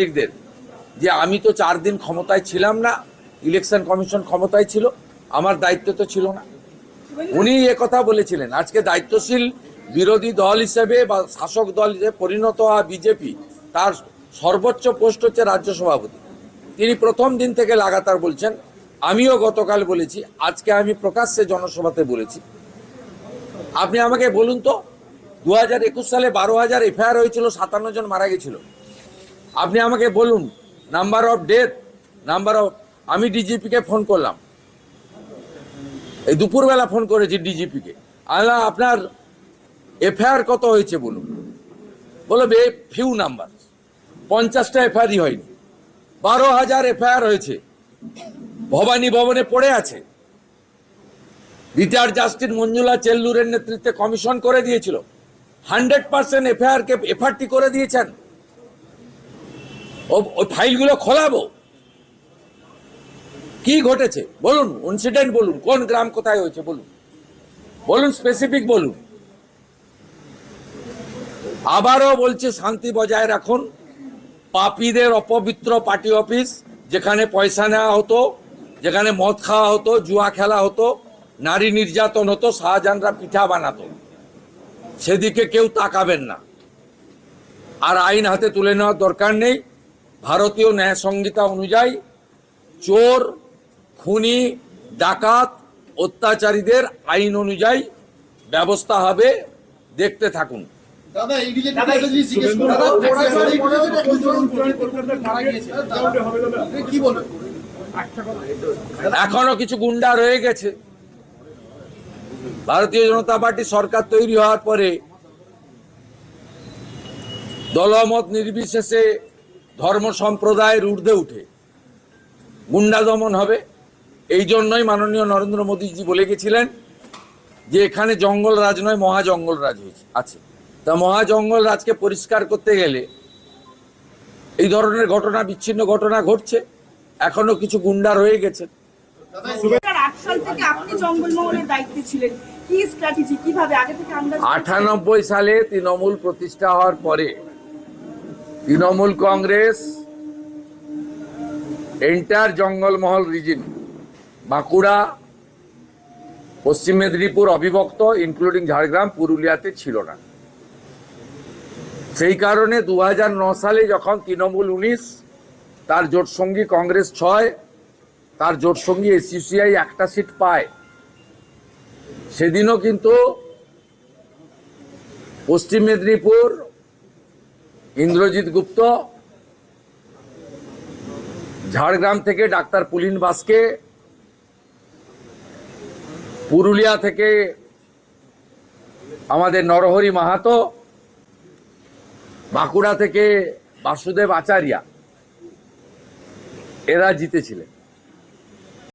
দিকদের যে আমি তো 4 দিন ক্ষমতায় ছিলাম না, ইলেকশন কমিশন ক্ষমতায় ছিল, আমার দায়িত্ব তো ছিল না। উনি কথা বলেছিলেন। আজকে দায়িত্বশীল বিরোধী দল হিসেবে বা শাসক দল হিসেবে পরিণত হওয়া বিজেপি, তার সর্বোচ্চ পোস্ট হচ্ছে রাজ্য সভাপতি। তিনি প্রথম দিন থেকে লাগাতার বলছেন, আমিও গতকাল বলেছি, আজকে আমি প্রকাশ্যে জনসভাতে বলেছি। আপনি আমাকে বলুন তো, 2021 সালে 12,000 এফআইআর হয়েছিল, 57 জন মারা গেছিল। আপনি আমাকে বলুন নাম্বার অফ ডেথ, আমি ডিজিপিকে ফোন করলাম, এই দুপুরবেলা ফোন করেছি ডিজিপিকে, আল্লাহ আপনার এফআইআর কত হয়েছে বলুন। বলো ফিউ নাম্বার, 50টা এফআইআরই হয়নি, 12,000 এফআইআর হয়েছে, ভবানী ভবনে পড়ে আছে। রিটায়ার্ড জাস্টিস মঞ্জুলা চেল্লুরের নেতৃত্বে কমিশন করে দিয়েছিল, 100% এফআইআরকে এফআরটি করে দিয়েছেন। ওই ফাইলগুলো খোলাবো। কি ঘটেছে বলুন, ইনসিডেন্ট বলুন, কোন গ্রাম কোথায় হয়েছে বলুন, স্পেসিফিক বলুন। আবারও বলছে শান্তি বজায় রাখুন। পাপীদের অপবিত্র পার্টি অফিস, যেখানে পয়সা নেওয়া হতো, যেখানে মদ খাওয়া হতো, জুয়া খেলা হতো, নারী নির্যাতন হতো, শাহজাহানরা পিঠা বানাতো, সেদিকে কেউ তাকাবেন না। আর আইন হাতে তুলে নেওয়ার দরকার নেই। ভারতীয় ন্যায় সংহিতা অনুযায়ী চোর, খুনি, ডাকাত, অত্যাচারীদের আইন অনুযায়ী ব্যবস্থা হবে, দেখতে থাকুন। এখনো কিছু গুন্ডা রয়ে গেছে। ভারতীয় জনতা পার্টি সরকার তৈরি হওয়ার পরে দলমত নির্বিশেষে ধর্ম সম্প্রদায়ের ঊর্ধ্বে উঠে গুন্ডা দমন হবে। এই জন্যই মাননীয় নরেন্দ্র মোদীজি বলে গেছিলেন যে এখানে জঙ্গল রাজ নয়, মহাজঙ্গল রাজ আছে। তা মহাজঙ্গল রাজকে পরিষ্কার করতে গেলে এই ধরনের ঘটনা, বিচ্ছিন্ন ঘটনা ঘটছে। এখনো কিছু গুন্ডা রয়ে গেছে। 98 সালে তৃণমূল প্রতিষ্ঠা হওয়ার পরে তৃণমূল কংগ্রেস এন্টার জঙ্গলমহল রিজিন, বাঁকুড়া, পশ্চিম মেদিনীপুর অবিভক্ত, ইনক্লুডিং ঝাড়গ্রাম, পুরুলিয়াতে ছিল না। সেই কারণে 2009 সালে যখন তৃণমূল 19, তার জোটসঙ্গী কংগ্রেস 6, তার জোটসঙ্গী এসইউসিআই 1টা সিট পায়, সেদিনও কিন্তু পশ্চিম মেদিনীপুর ইন্দ্রজিৎ গুপ্ত, ঝাড়গ্রাম থেকে ডাক্তার পুলিন বাসকে, পুরুলিয়া থেকে আমাদের নরহরি মাহাতো, বাঁকুড়া থেকে বাসুদেব আচার্যা, এরা জিতেছিলেন।